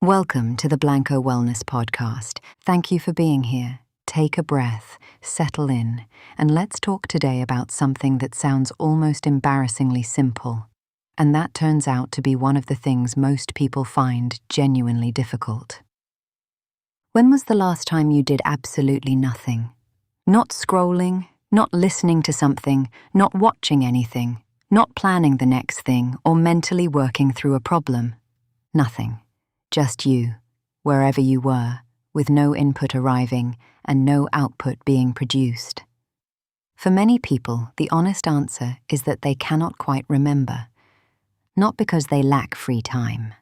Welcome to the Blanco Wellness Podcast. Thank you for being here. Take a breath, settle in, and let's talk today about something that sounds almost embarrassingly simple. And that turns out to be one of the things most people find genuinely difficult. When was the last time you did absolutely nothing? Not scrolling, not listening to something, not watching anything, not planning the next thing, or mentally working through a problem. Nothing. Just you, wherever you were, with no input arriving and no output being produced. For many people, the honest answer is that they cannot quite remember, not because they lack free time,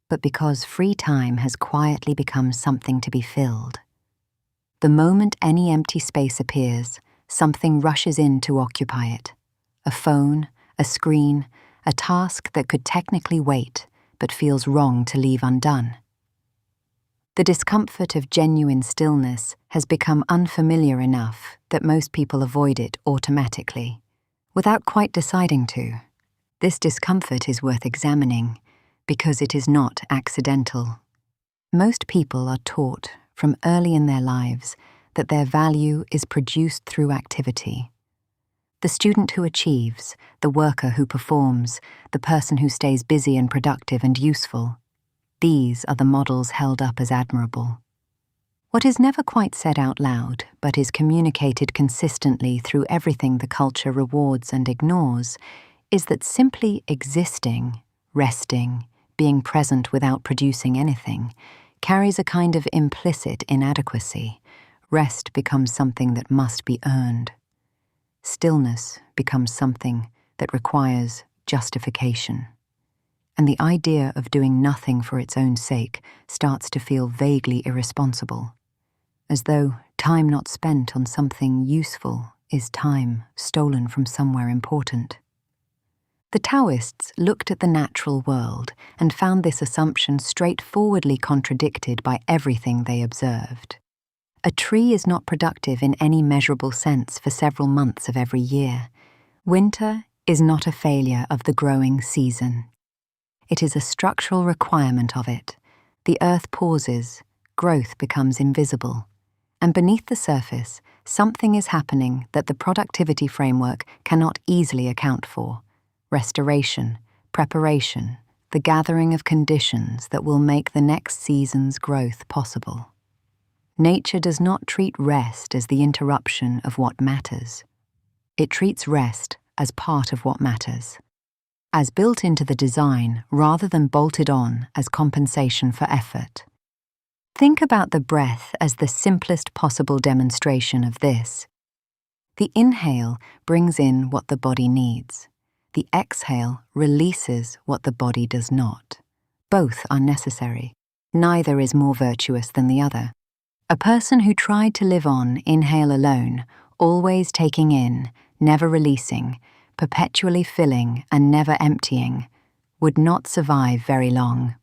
but because free time has quietly become something to be filled. The moment any empty space appears, something rushes in to occupy it. A phone, a screen, a task that could technically wait, but feels wrong to leave undone. The discomfort of genuine stillness has become unfamiliar enough that most people avoid it automatically, without quite deciding to. This discomfort is worth examining, because it is not accidental. Most people are taught from early in their lives that their value is produced through activity. The student who achieves, the worker who performs, the person who stays busy and productive and useful. These are the models held up as admirable. What is never quite said out loud, but is communicated consistently through everything the culture rewards and ignores, is that simply existing, resting, being present without producing anything, carries a kind of implicit inadequacy. Rest becomes something that must be earned. Stillness becomes something that requires justification. And the idea of doing nothing for its own sake starts to feel vaguely irresponsible, as though time not spent on something useful is time stolen from somewhere important. The Taoists looked at the natural world and found this assumption straightforwardly contradicted by everything they observed. A tree is not productive in any measurable sense for several months of every year. Winter is not a failure of the growing season. It is a structural requirement of it. The earth pauses, growth becomes invisible, and beneath the surface, something is happening that the productivity framework cannot easily account for. Restoration, preparation, the gathering of conditions that will make the next season's growth possible. Nature does not treat rest as the interruption of what matters. It treats rest as part of what matters, as built into the design rather than bolted on as compensation for effort. Think about the breath as the simplest possible demonstration of this. The inhale brings in what the body needs. The exhale releases what the body does not. Both are necessary. Neither is more virtuous than the other. A person who tried to live on inhale alone, always taking in, never releasing, perpetually filling and never emptying, would not survive very long.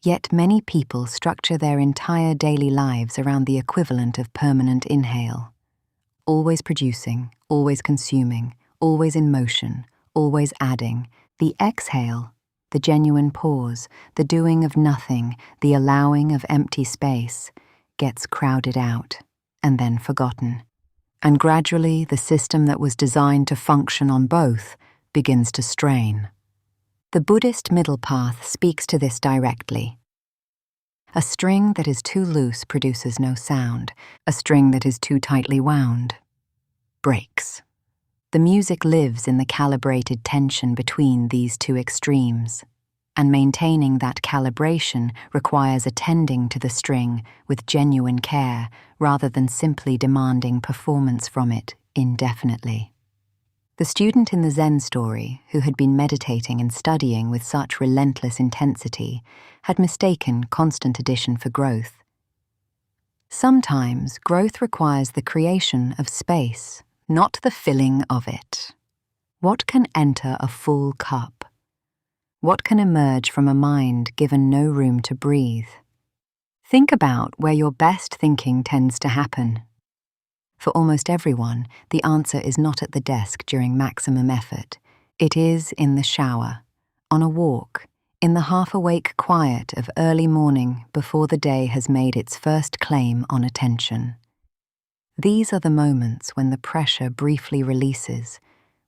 Yet many people structure their entire daily lives around the equivalent of permanent inhale. Always producing, always consuming, always in motion, always adding. The exhale, the genuine pause, the doing of nothing, the allowing of empty space, gets crowded out and then forgotten. And gradually the system that was designed to function on both begins to strain. The Buddhist middle path speaks to this directly. A string that is too loose produces no sound. A string that is too tightly wound breaks. The music lives in the calibrated tension between these two extremes, and maintaining that calibration requires attending to the string with genuine care rather than simply demanding performance from it indefinitely. The student in the Zen story, who had been meditating and studying with such relentless intensity, had mistaken constant addition for growth. Sometimes growth requires the creation of space, not the filling of it. What can enter a full cup? What can emerge from a mind given no room to breathe? Think about where your best thinking tends to happen. For almost everyone, the answer is not at the desk during maximum effort. It is in the shower, on a walk, in the half-awake quiet of early morning before the day has made its first claim on attention. These are the moments when the pressure briefly releases,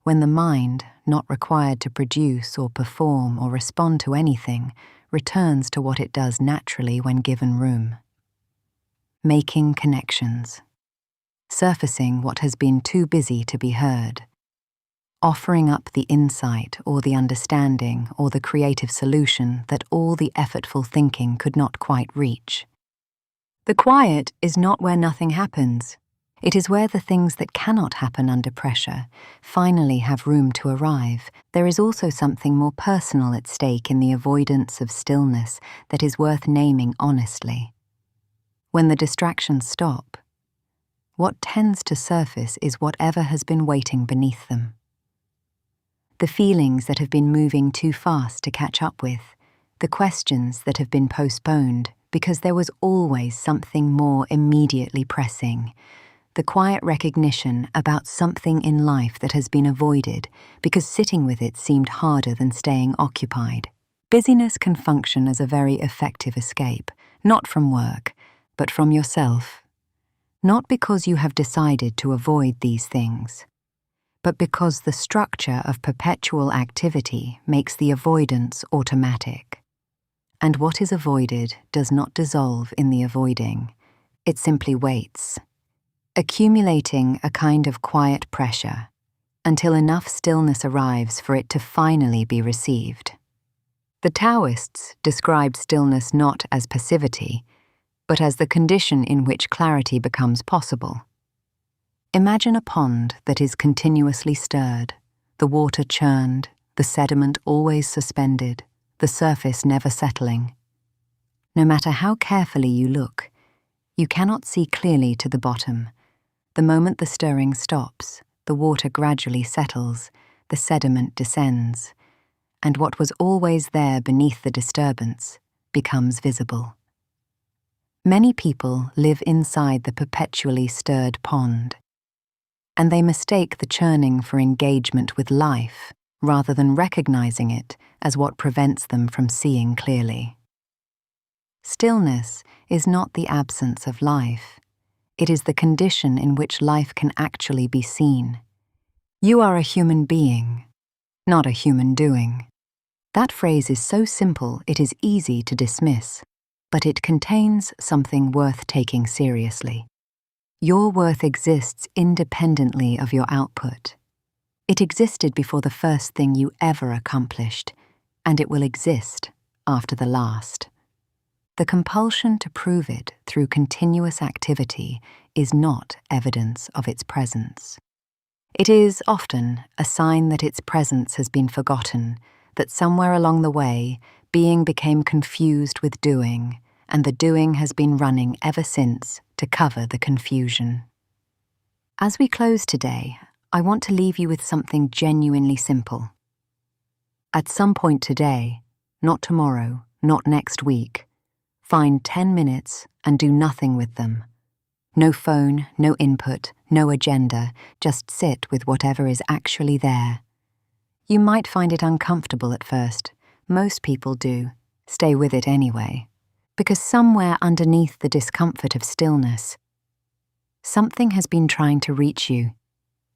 when the mind, not required to produce or perform or respond to anything, returns to what it does naturally when given room. Making connections. Surfacing what has been too busy to be heard. Offering up the insight or the understanding or the creative solution that all the effortful thinking could not quite reach. The quiet is not where nothing happens. It is where the things that cannot happen under pressure finally have room to arrive. There is also something more personal at stake in the avoidance of stillness that is worth naming honestly. When the distractions stop, what tends to surface is whatever has been waiting beneath them. The feelings that have been moving too fast to catch up with, the questions that have been postponed because there was always something more immediately pressing, the quiet recognition about something in life that has been avoided because sitting with it seemed harder than staying occupied. Busyness can function as a very effective escape, not from work, but from yourself. Not because you have decided to avoid these things, but because the structure of perpetual activity makes the avoidance automatic. And what is avoided does not dissolve in the avoiding. It simply waits, accumulating a kind of quiet pressure until enough stillness arrives for it to finally be received. The Taoists described stillness not as passivity, but as the condition in which clarity becomes possible. Imagine a pond that is continuously stirred, the water churned, the sediment always suspended, the surface never settling. No matter how carefully you look, you cannot see clearly to the bottom. The moment the stirring stops, the water gradually settles, the sediment descends, and what was always there beneath the disturbance becomes visible. Many people live inside the perpetually stirred pond, and they mistake the churning for engagement with life rather than recognizing it as what prevents them from seeing clearly. Stillness is not the absence of life. It is the condition in which life can actually be seen. You are a human being, not a human doing. That phrase is so simple it is easy to dismiss, but it contains something worth taking seriously. Your worth exists independently of your output. It existed before the first thing you ever accomplished, and it will exist after the last. The compulsion to prove it through continuous activity is not evidence of its presence. It is often a sign that its presence has been forgotten, that somewhere along the way, being became confused with doing, and the doing has been running ever since to cover the confusion. As we close today, I want to leave you with something genuinely simple. At some point today, not tomorrow, not next week, find 10 minutes and do nothing with them. No phone, no input, no agenda, just sit with whatever is actually there. You might find it uncomfortable at first. Most people do. Stay with it anyway. Because somewhere underneath the discomfort of stillness, something has been trying to reach you.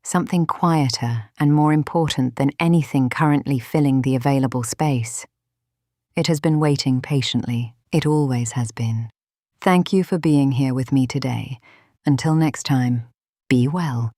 Something quieter and more important than anything currently filling the available space. It has been waiting patiently. It always has been. Thank you for being here with me today. Until next time, be well.